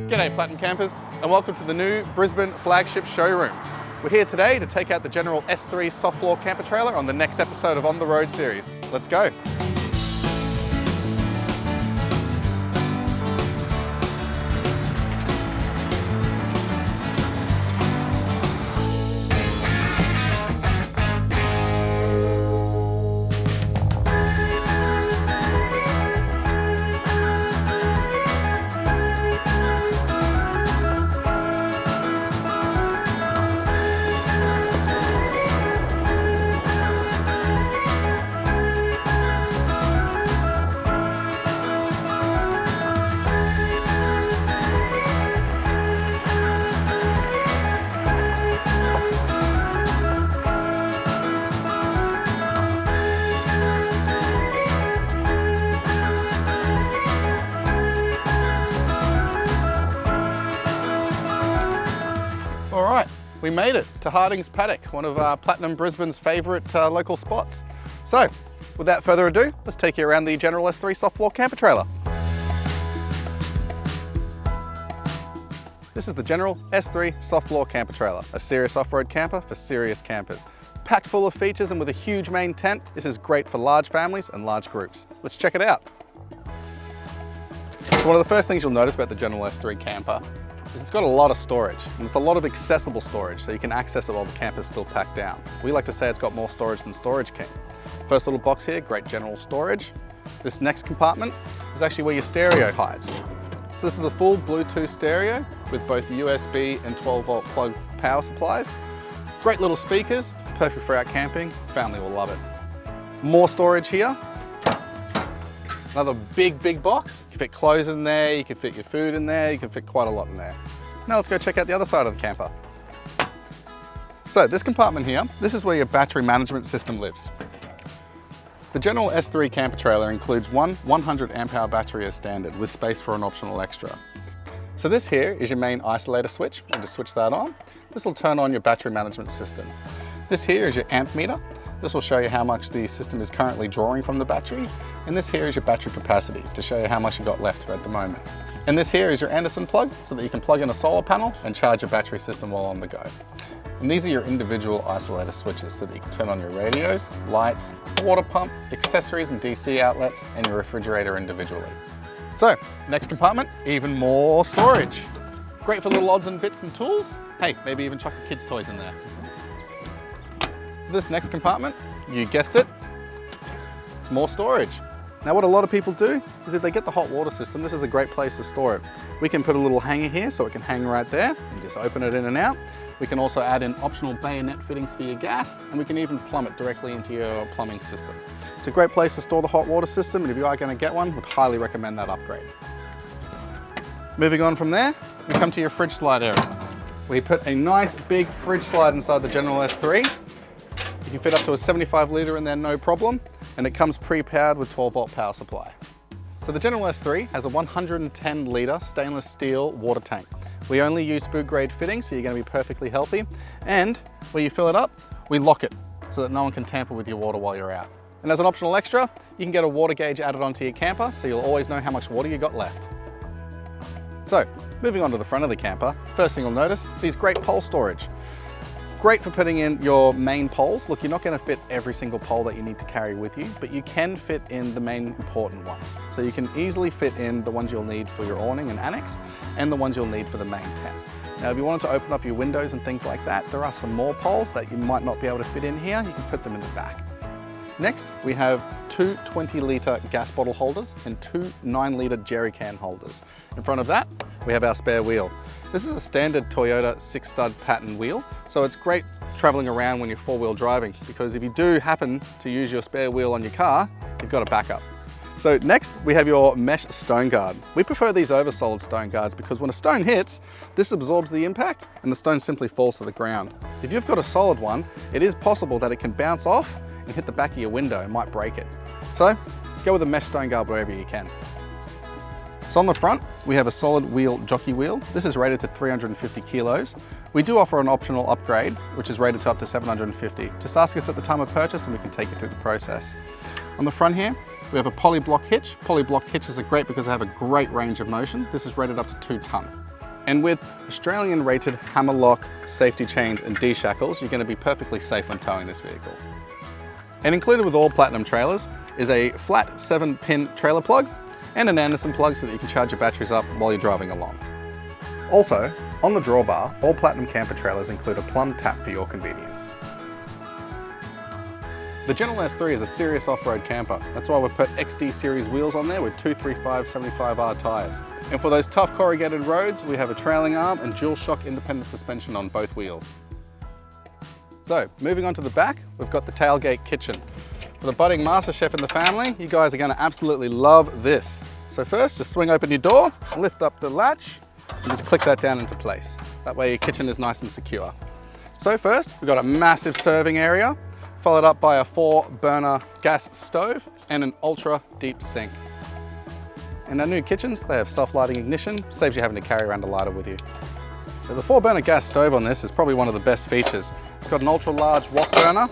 G'day Platinum campers and welcome to the new Brisbane flagship showroom. We're here today to take out the General S3 soft floor camper trailer on the next episode of On The Road series. Let's go. Alright, we made it to Harding's Paddock, one of Platinum Brisbane's favourite local spots. So, without further ado, let's take you around the General S3 soft floor camper trailer. This is the General S3 soft floor camper trailer, a serious off-road camper for serious campers. Packed full of features and with a huge main tent, this is great for large families and large groups. Let's check it out. So one of the first things you'll notice about the General S3 camper is it's got a lot of storage, and it's a lot of accessible storage, so you can access it while the camper's still packed down. We like to say it's got more storage than Storage King. First little box here, great general storage. This next compartment is actually where your stereo hides. So this is a full Bluetooth stereo with both USB and 12-volt plug power supplies. Great little speakers, perfect for out camping, family will love it. More storage here. Another big box. You can fit clothes in there, you can fit your food in there, you can fit quite a lot in there. Now let's go check out the other side of the camper. So this compartment here, this is where your battery management system lives. The General S3 camper trailer includes one 100 amp hour battery as standard with space for an optional extra. So this here is your main isolator switch, and just switch that on. This will turn on your battery management system. This here is your amp meter. This will show you how much the system is currently drawing from the battery. And this here is your battery capacity to show you how much you've got left at the moment. And this here is your Anderson plug so that you can plug in a solar panel and charge your battery system while on the go. And these are your individual isolator switches so that you can turn on your radios, lights, water pump, accessories and DC outlets, and your refrigerator individually. So, next compartment, even more storage. Great for little odds and bits and tools. Hey, maybe even chuck the kids' toys in there. So this next compartment, you guessed it, it's more storage. Now what a lot of people do is if they get the hot water system, this is a great place to store it. We can put a little hanger here so it can hang right there and just open it in and out. We can also add in optional bayonet fittings for your gas, and we can even plumb it directly into your plumbing system. It's a great place to store the hot water system, and if you are going to get one, would highly recommend that upgrade. Moving on from there, we come to your fridge slide area. We put a nice big fridge slide inside the General S3. You can fit up to a 75 litre in there, no problem, and it comes pre-powered with 12-volt power supply. So the General S3 has a 110 litre stainless steel water tank. We only use food grade fittings, so you're going to be perfectly healthy. And where you fill it up, we lock it so that no one can tamper with your water while you're out. And as an optional extra, you can get a water gauge added onto your camper, so you'll always know how much water you got left. So, moving on to the front of the camper, first thing you'll notice, these great pole storage. Great for putting in your main poles. Look, you're not going to fit every single pole that you need to carry with you, but you can fit in the main important ones. So you can easily fit in the ones you'll need for your awning and annex, and the ones you'll need for the main tent. Now, if you wanted to open up your windows and things like that, there are some more poles that you might not be able to fit in here. You can put them in the back. Next, we have two 20-litre gas bottle holders and two 9-litre jerry can holders. In front of that, we have our spare wheel. This is a standard Toyota 6-stud pattern wheel, so it's great traveling around when you're four-wheel driving, because if you do happen to use your spare wheel on your car, you've got a backup. So next, we have your mesh stone guard. We prefer these over solid stone guards because when a stone hits, this absorbs the impact and the stone simply falls to the ground. If you've got a solid one, it is possible that it can bounce off and hit the back of your window and might break it. So go with a mesh stone guard wherever you can. So on the front, we have a solid wheel jockey wheel. This is rated to 350 kilos. We do offer an optional upgrade, which is rated to up to 750. Just ask us at the time of purchase and we can take you through the process. On the front here, we have a poly block hitch. Poly block hitches are great because they have a great range of motion. This is rated up to 2 ton. And with Australian rated hammer lock, safety chains and D-shackles, you're going to be perfectly safe when towing this vehicle. And included with all Platinum trailers is a flat 7-pin trailer plug and an Anderson plug so that you can charge your batteries up while you're driving along. Also, on the drawbar, all Platinum camper trailers include a Plumbed tap for your convenience. The General S3 is a serious off-road camper. That's why we've put XD series wheels on there with 235 75R tyres. And for those tough corrugated roads, we have a trailing arm and dual shock independent suspension on both wheels. So, moving on to the back, we've got the tailgate kitchen. For the budding master chef in the family, you guys are going to absolutely love this. So first, just swing open your door, lift up the latch, and just click that down into place. That way your kitchen is nice and secure. So first, we've got a massive serving area, followed up by a 4-burner gas stove and an ultra deep sink. In our new kitchens, they have self-lighting ignition, saves you having to carry around a lighter with you. So the 4-burner gas stove on this is probably one of the best features. It's got an ultra large wok burner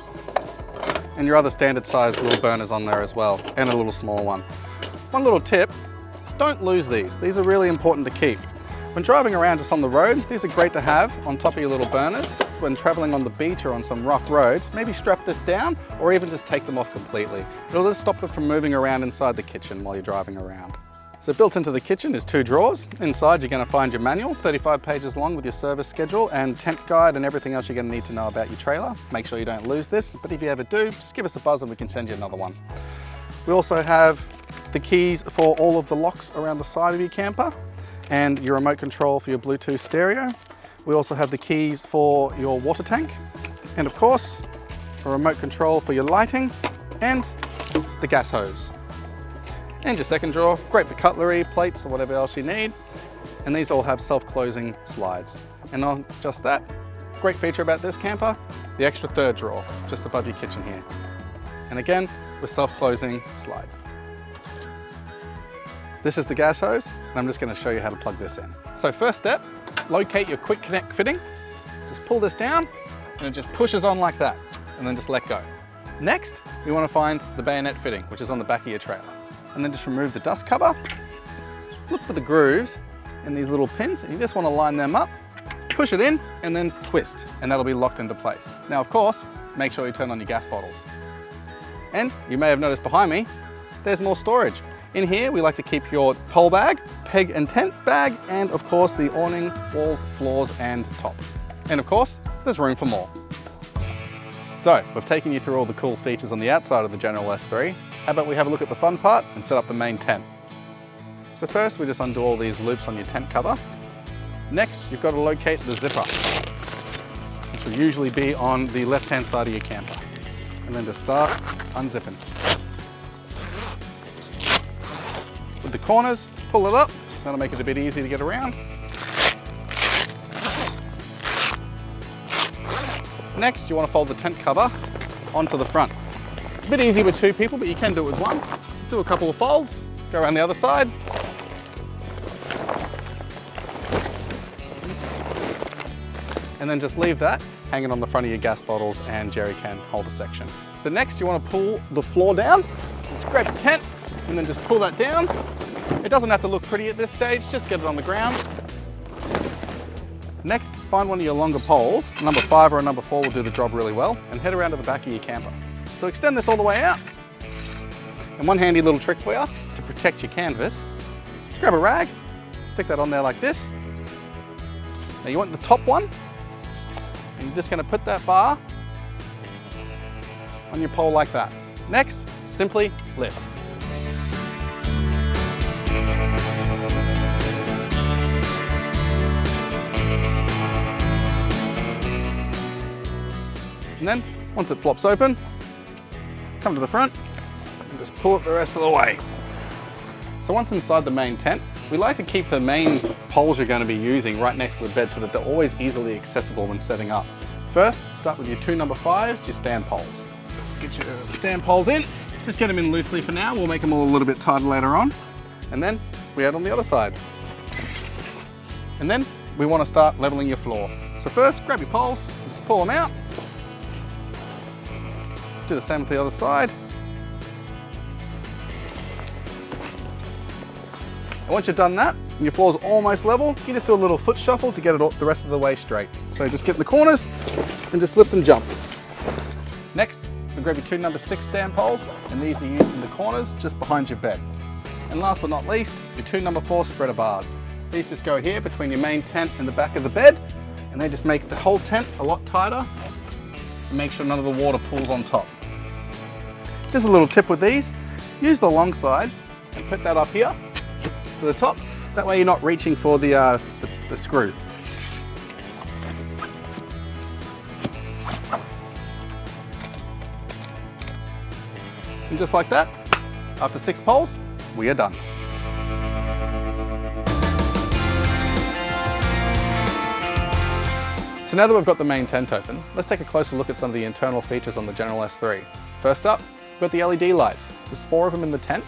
and your other standard sized little burners on there as well, and a little small one. One little tip, don't lose these. These are really important to keep. When driving around just on the road, these are great to have on top of your little burners. When traveling on the beach or on some rough roads, maybe strap this down or even just take them off completely. It'll just stop it from moving around inside the kitchen while you're driving around. So built into the kitchen is 2 drawers. Inside you're going to find your manual, 35 pages long with your service schedule and tent guide and everything else you're going to need to know about your trailer. Make sure you don't lose this, but if you ever do, just give us a buzz and we can send you another one. We also have the keys for all of the locks around the side of your camper and your remote control for your Bluetooth stereo. We also have the keys for your water tank and of course a remote control for your lighting and the gas hose. And your second drawer, great for cutlery, plates or whatever else you need. And these all have self-closing slides. And on just that, great feature about this camper, the extra 3rd drawer just above your kitchen here. And again, with self-closing slides. This is the gas hose, and I'm just going to show you how to plug this in. So first step, locate your quick connect fitting. Just pull this down, and it just pushes on like that, and then just let go. Next, you want to find the bayonet fitting, which is on the back of your trailer. And then just remove the dust cover. Look for the grooves and these little pins, and you just want to line them up, push it in, and then twist, and that'll be locked into place. Now, of course, make sure you turn on your gas bottles. And you may have noticed behind me, there's more storage. In here, we like to keep your pole bag, peg and tent bag, and of course the awning, walls, floors, and top. And of course, there's room for more. So, we've taken you through all the cool features on the outside of the General S3. How about we have a look at the fun part and set up the main tent. So first, we just undo all these loops on your tent cover. Next, you've got to locate the zipper, which will usually be on the left-hand side of your camper. And then just start unzipping. With the corners, pull it up. That'll make it a bit easier to get around. Next, you want to fold the tent cover onto the front. It's a bit easy with 2 people, but you can do it with 1. Just do a couple of folds, go around the other side. And then just leave that hanging on the front of your gas bottles and jerry can holder section. So next, you want to pull the floor down. So just grab your tent and then just pull that down. It doesn't have to look pretty at this stage, just get it on the ground. Next, find one of your longer poles, number 5 or a number 4 will do the job really well, and head around to the back of your camper. So extend this all the way out. And one handy little trick for you to protect your canvas, just grab a rag, stick that on there like this. Now you want the top one, and you're just going to put that bar on your pole like that. Next, simply lift. And then, once it flops open, come to the front and just pull it the rest of the way. So once inside the main tent, we like to keep the main poles you're going to be using right next to the bed so that they're always easily accessible when setting up. First, start with your 2 number 5s, your stand poles. So get your stand poles in, just get them in loosely for now, we'll make them all a little bit tighter later on. And then we add on the other side. And then we want to start leveling your floor. So first, grab your poles, and just pull them out. Do the same with the other side. And once you've done that, and your floor's almost level, you just do a little foot shuffle to get it all, the rest of the way straight. So just get in the corners and just lift and jump. Next, we'll grab your two number 6 stand poles, and these are used in the corners just behind your bed. And last but not least, your two number 4 spreader bars. These just go here between your main tent and the back of the bed, and they just make the whole tent a lot tighter and make sure none of the water pools on top. Just a little tip with these, use the long side and put that up here to the top. That way you're not reaching for the screw. And just like that, after 6 poles, we are done. So now that we've got the main tent open, let's take a closer look at some of the internal features on the General S3. First up, we've got the LED lights. There's 4 of them in the tent,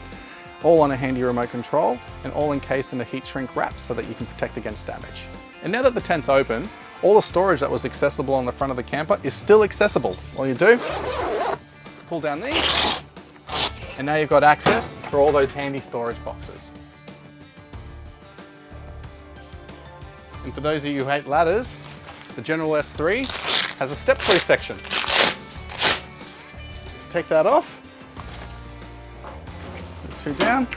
all on a handy remote control and all encased in a heat shrink wrap so that you can protect against damage. And now that the tent's open, all the storage that was accessible on the front of the camper is still accessible. All you do is pull down these, and now you've got access for all those handy storage boxes. And for those of you who hate ladders, the General S3 has a step-free section. Just take that off. There's 2 down.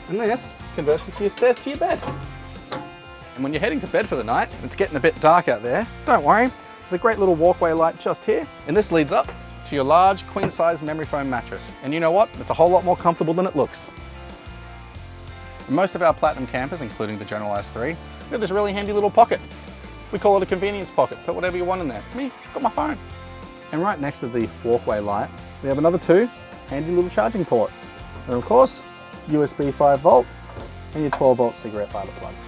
And this converts into your stairs to your bed. And when you're heading to bed for the night, and it's getting a bit dark out there, don't worry. There's a great little walkway light just here. And this leads up to your large queen-size memory foam mattress. And you know what? It's a whole lot more comfortable than it looks. In most of our Platinum campers, including the General S3, we have this really handy little pocket. We call it a convenience pocket. Put whatever you want in there. Me, got my phone. And right next to the walkway light, we have another 2 handy little charging ports. And of course, USB 5 volt and your 12 volt cigarette lighter plugs.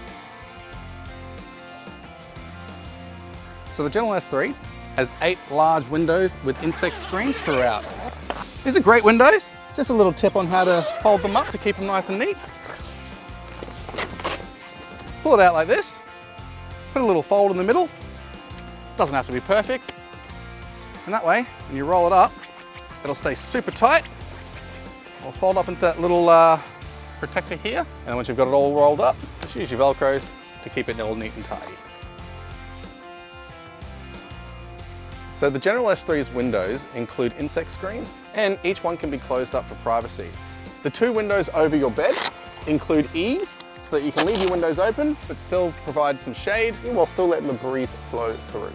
So the General S3 has 8 large windows with insect screens throughout. These are great windows. Just a little tip on how to hold them up to keep them nice and neat. Pull it out like this. Put a little fold in the middle. Doesn't have to be perfect. And that way, when you roll it up, it'll stay super tight. It'll fold up into that little protector here. And once you've got it all rolled up, just use your Velcros to keep it all neat and tidy. So the General S3's windows include insect screens, and each one can be closed up for privacy. The 2 windows over your bed include eaves, so that you can leave your windows open, but still provide some shade while still letting the breeze flow through.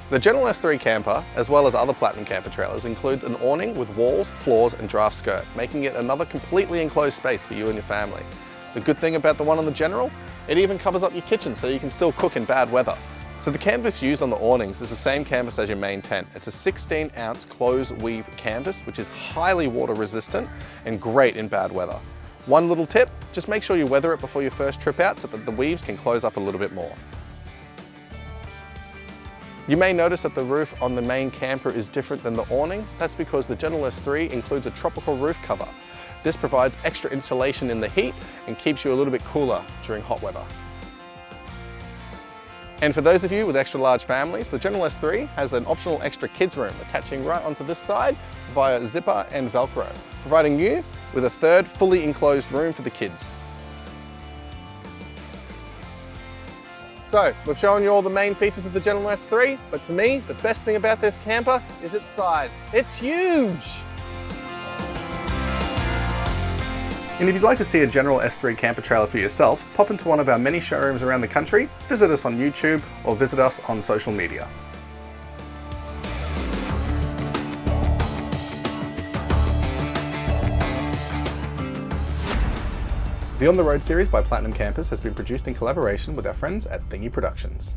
The General S3 camper, as well as other Platinum camper trailers, includes an awning with walls, floors, and draft skirt, making it another completely enclosed space for you and your family. The good thing about the one on the General, it even covers up your kitchen so you can still cook in bad weather. So the canvas used on the awnings is the same canvas as your main tent. It's a 16-ounce closed weave canvas, which is highly water resistant and great in bad weather. One little tip, just make sure you weather it before your first trip out so that the weaves can close up a little bit more. You may notice that the roof on the main camper is different than the awning. That's because the General S3 includes a tropical roof cover. This provides extra insulation in the heat and keeps you a little bit cooler during hot weather. And for those of you with extra large families, the General S3 has an optional extra kids room attaching right onto this side via zipper and Velcro, providing you with a 3rd fully enclosed room for the kids. So we've shown you all the main features of the General S3, but to me, the best thing about this camper is its size. It's huge! And if you'd like to see a General S3 camper trailer for yourself, pop into one of our many showrooms around the country, visit us on YouTube, or visit us on social media. The On the Road series by Platinum Campers has been produced in collaboration with our friends at Thingy Productions.